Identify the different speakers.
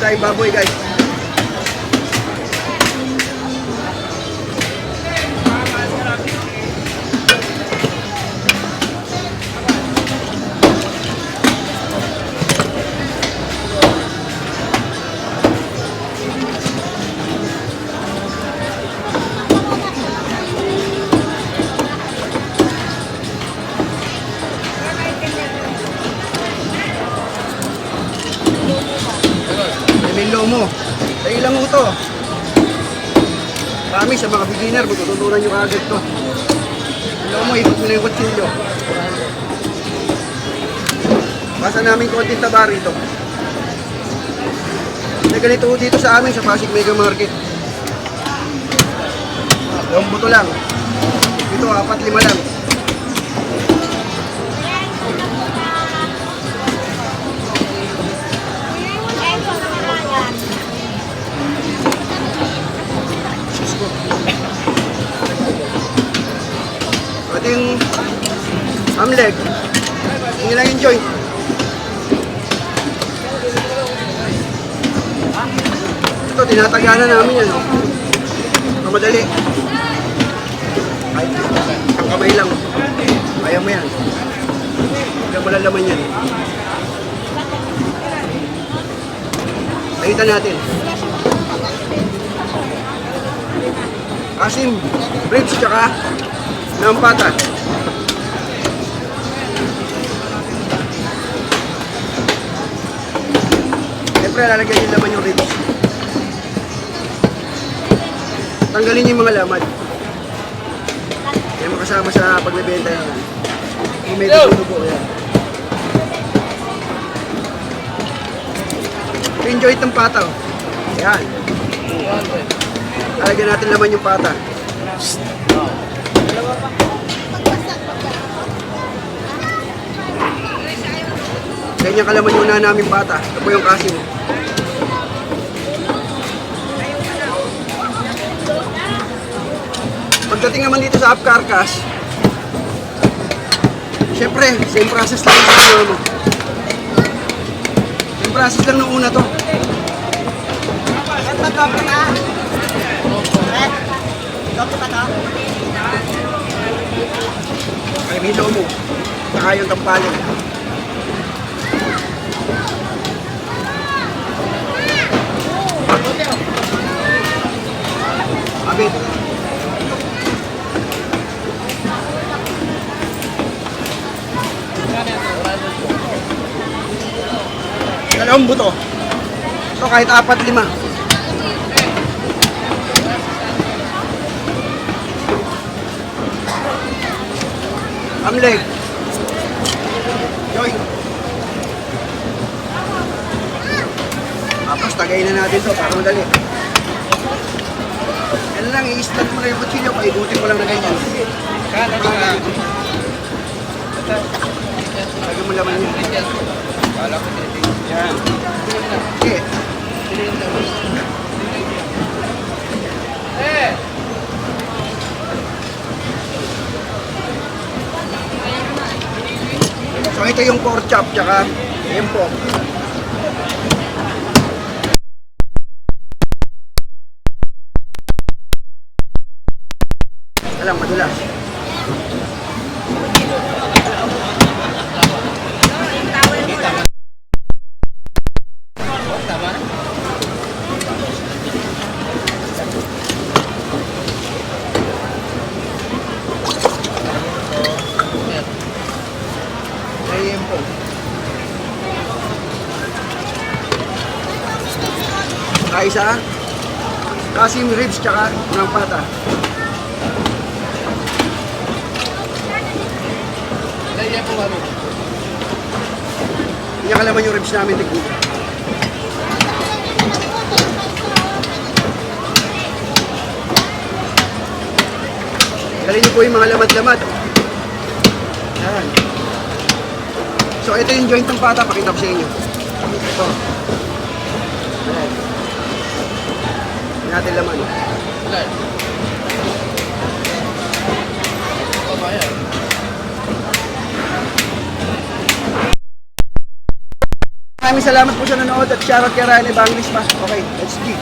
Speaker 1: tayong baboy guys. May lomo. Tayo lang mo ito. Kami sa mga beginner, matututunan nyo agad ito. Lomo, ikot mo na yung kutsilyo. Basa namin konting taba rito. May ganito dito sa amin sa Pasig Mega Market. Lombo to lang. Dito 4-5 lang. Pati yung amleg. Tingin lang yung joint. Ito, tinatagana namin yan. Madali. Ay, ang kamay lang. Kaya mo yan. Kaya mo lalaman yan. Nakita natin. Asim, ribs, tsaka nampata. Siyempre, lalagyan din naman yung ribs. Tanggalin yung mga laman. Kaya makasama sa pagbebenta yan. Kung may dugo yan. Enjoy itong pata. Yan. Lalagyan natin naman yung pata. Ganyan kalaman yung una namin pata. Ito po yung kasim. Pagdating naman dito sa upcarcass, syempre, same process lang yung same process lang nung una to. Kaya miso mo, saka yung tampalin. Abit. Dalawang buto. So kahit 4-5. Amleg. Joy. Tapos tagayin na natin to para madali. Yan lang, i-stand mo na yung kutsilyo, paikutin mo lang na ganyan. Lagyan mo laman yun. Yan. Okay. So ito yung pork chop, tsaka yung pork. Alam, madulas. Isa, kasim ribs tsaka ng pata. Hindi kalaman yung ribs namin tignan. Galin niyo po yung mga lamad-lamad. Yan. So ito yung joint ng pata, pakita ko sa inyo. Ito. Ayan. Natin laman. Maraming salamat po sa nanood at shoutout kay Ryan Evangelist pa. Okay, let's G.